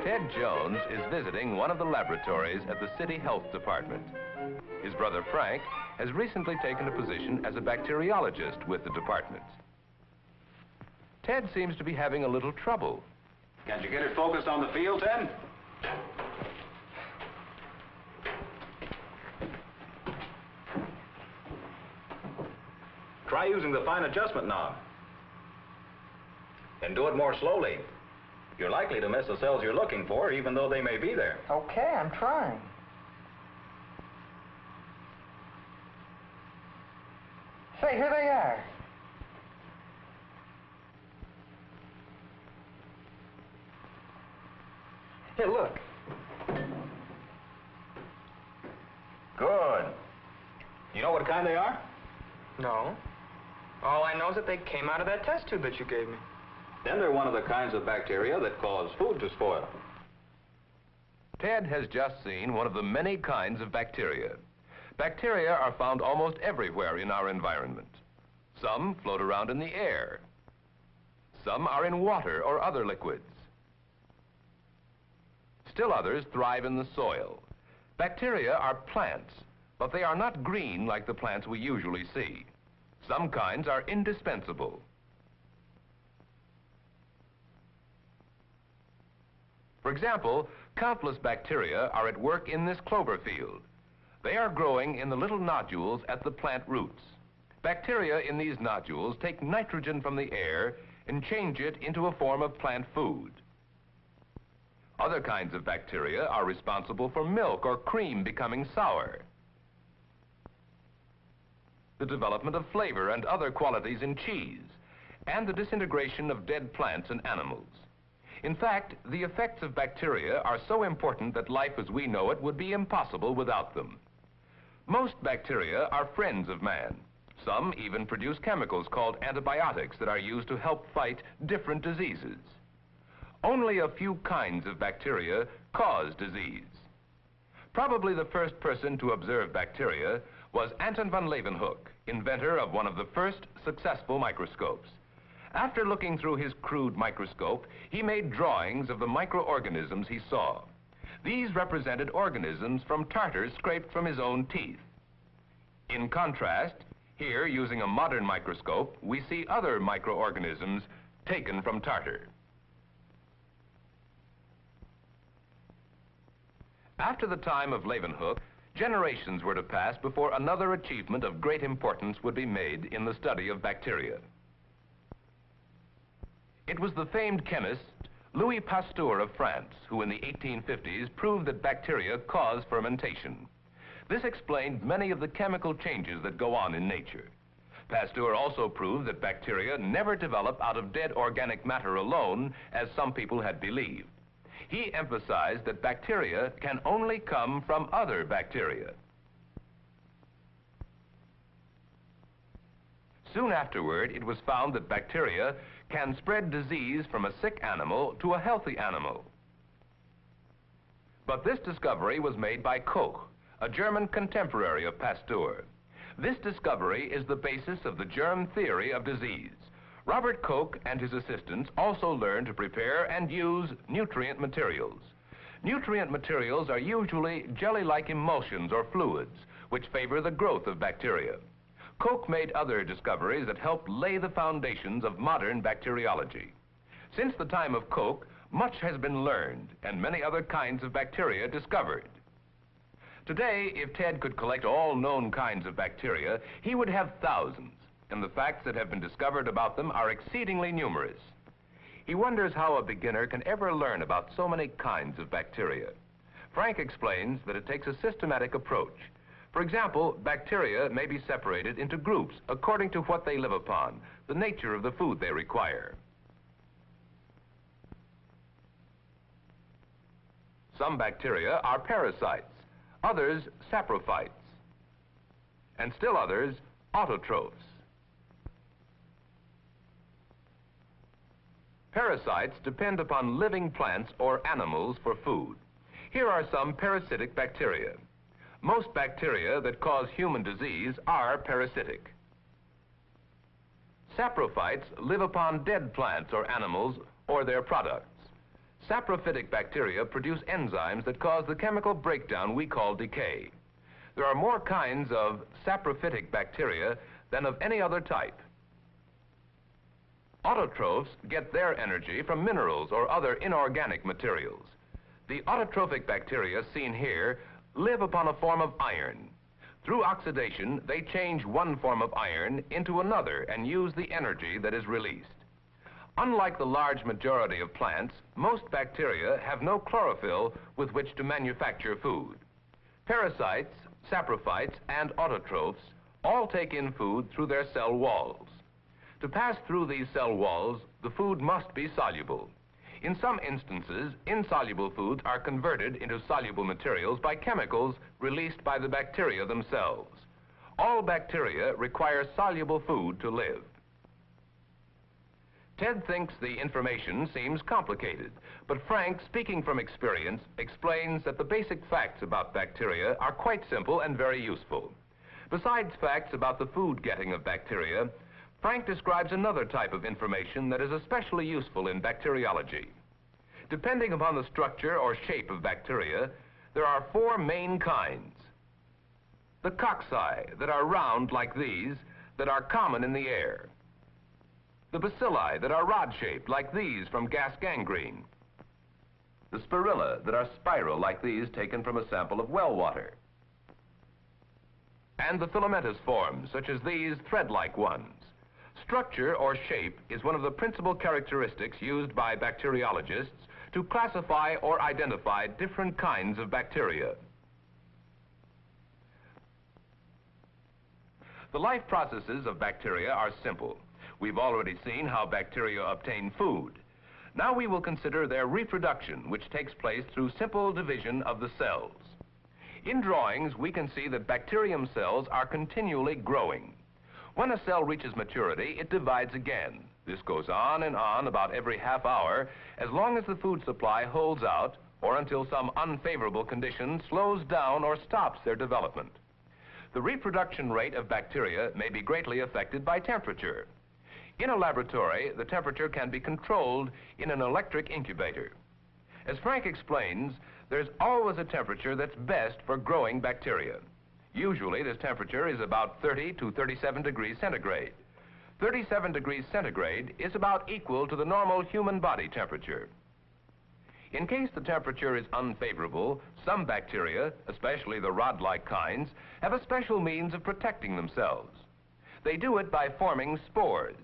Ted Jones is visiting one of the laboratories at the City Health Department. His brother Frank has recently taken a position as a bacteriologist with the department. Ted seems to be having a little trouble. Can't you get it focused on the field, Ted? Try using the fine adjustment knob. And do it more slowly. You're likely to miss the cells you're looking for, even though they may be there. Okay, I'm trying. Say, here they are. Here, look. Good. You know what kind they are? No. All I know is that they came out of that test tube that you gave me. Then they're one of the kinds of bacteria that cause food to spoil. Ted has just seen one of the many kinds of bacteria. Bacteria are found almost everywhere in our environment. Some float around in the air. Some are in water or other liquids. Still others thrive in the soil. Bacteria are plants, but they are not green like the plants we usually see. Some kinds are indispensable. For example, countless bacteria are at work in this clover field. They are growing in the little nodules at the plant roots. Bacteria in these nodules take nitrogen from the air and change it into a form of plant food. Other kinds of bacteria are responsible for milk or cream becoming sour, the development of flavor and other qualities in cheese, and the disintegration of dead plants and animals. In fact, the effects of bacteria are so important that life as we know it would be impossible without them. Most bacteria are friends of man. Some even produce chemicals called antibiotics that are used to help fight different diseases. Only a few kinds of bacteria cause disease. Probably the first person to observe bacteria was Anton van Leeuwenhoek, inventor of one of the first successful microscopes. After looking through his crude microscope, he made drawings of the microorganisms he saw. These represented organisms from tartar scraped from his own teeth. In contrast, here, using a modern microscope, we see other microorganisms taken from tartar. After the time of Leeuwenhoek, generations were to pass before another achievement of great importance would be made in the study of bacteria. It was the famed chemist Louis Pasteur of France who in the 1850s proved that bacteria cause fermentation. This explained many of the chemical changes that go on in nature. Pasteur also proved that bacteria never develop out of dead organic matter alone, as some people had believed. He emphasized that bacteria can only come from other bacteria. Soon afterward, it was found that bacteria can spread disease from a sick animal to a healthy animal. But this discovery was made by Koch, a German contemporary of Pasteur. This discovery is the basis of the germ theory of disease. Robert Koch and his assistants also learned to prepare and use nutrient materials. Nutrient materials are usually jelly-like emulsions or fluids, which favor the growth of bacteria. Koch made other discoveries that helped lay the foundations of modern bacteriology. Since the time of Koch, much has been learned and many other kinds of bacteria discovered. Today, if Ted could collect all known kinds of bacteria, he would have thousands, and the facts that have been discovered about them are exceedingly numerous. He wonders how a beginner can ever learn about so many kinds of bacteria. Frank explains that it takes a systematic approach. For example, bacteria may be separated into groups according to what they live upon, the nature of the food they require. Some bacteria are parasites, others saprophytes, and still others autotrophs. Parasites depend upon living plants or animals for food. Here are some parasitic bacteria. Most bacteria that cause human disease are parasitic. Saprophytes live upon dead plants or animals or their products. Saprophytic bacteria produce enzymes that cause the chemical breakdown we call decay. There are more kinds of saprophytic bacteria than of any other type. Autotrophs get their energy from minerals or other inorganic materials. The autotrophic bacteria seen here live upon a form of iron. Through oxidation, they change one form of iron into another and use the energy that is released. Unlike the large majority of plants, most bacteria have no chlorophyll with which to manufacture food. Parasites, saprophytes, and autotrophs all take in food through their cell walls. To pass through these cell walls, the food must be soluble. In some instances, insoluble foods are converted into soluble materials by chemicals released by the bacteria themselves. All bacteria require soluble food to live. Ted thinks the information seems complicated, but Frank, speaking from experience, explains that the basic facts about bacteria are quite simple and very useful. Besides facts about the food getting of bacteria, Frank describes another type of information that is especially useful in bacteriology. Depending upon the structure or shape of bacteria, there are four main kinds. The cocci, that are round like these, that are common in the air. The bacilli, that are rod-shaped like these from gas gangrene. The spirilla, that are spiral like these taken from a sample of well water. And the filamentous forms, such as these thread-like ones. Structure or shape is one of the principal characteristics used by bacteriologists to classify or identify different kinds of bacteria. The life processes of bacteria are simple. We've already seen how bacteria obtain food. Now we will consider their reproduction, which takes place through simple division of the cells. In drawings, we can see that bacterium cells are continually growing. When a cell reaches maturity, it divides again. This goes on and on about every half hour, as long as the food supply holds out, or until some unfavorable condition slows down or stops their development. The reproduction rate of bacteria may be greatly affected by temperature. In a laboratory, the temperature can be controlled in an electric incubator. As Frank explains, there's always a temperature that's best for growing bacteria. Usually, this temperature is about 30 to 37 degrees centigrade. 37 degrees centigrade is about equal to the normal human body temperature. In case the temperature is unfavorable, some bacteria, especially the rod-like kinds, have a special means of protecting themselves. They do it by forming spores.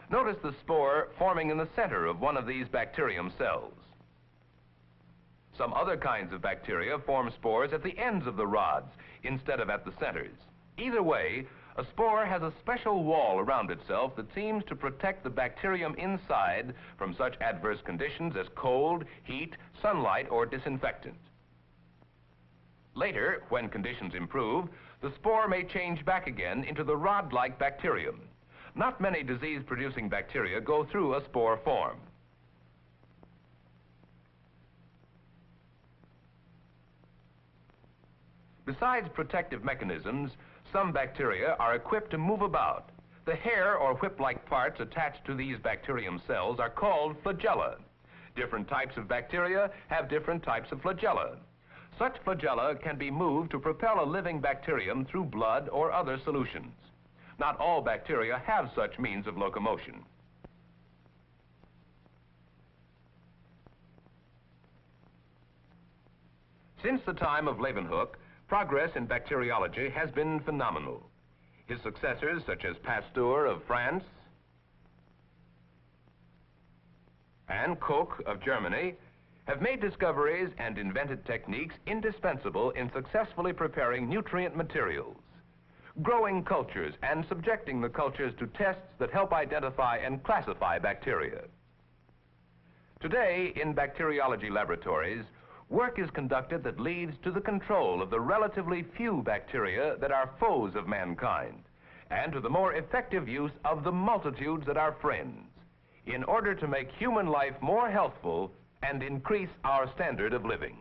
Notice the spore forming in the center of one of these bacterium cells. Some other kinds of bacteria form spores at the ends of the rods instead of at the centers. Either way, a spore has a special wall around itself that seems to protect the bacterium inside from such adverse conditions as cold, heat, sunlight, or disinfectant. Later, when conditions improve, the spore may change back again into the rod-like bacterium. Not many disease-producing bacteria go through a spore form. Besides protective mechanisms, some bacteria are equipped to move about. The hair or whip-like parts attached to these bacterium cells are called flagella. Different types of bacteria have different types of flagella. Such flagella can be moved to propel a living bacterium through blood or other solutions. Not all bacteria have such means of locomotion. Since the time of Leeuwenhoek, progress in bacteriology has been phenomenal. His successors, such as Pasteur of France and Koch of Germany, have made discoveries and invented techniques indispensable in successfully preparing nutrient materials, growing cultures, and subjecting the cultures to tests that help identify and classify bacteria. Today, in bacteriology laboratories, work is conducted that leads to the control of the relatively few bacteria that are foes of mankind, and to the more effective use of the multitudes that are friends, in order to make human life more healthful and increase our standard of living.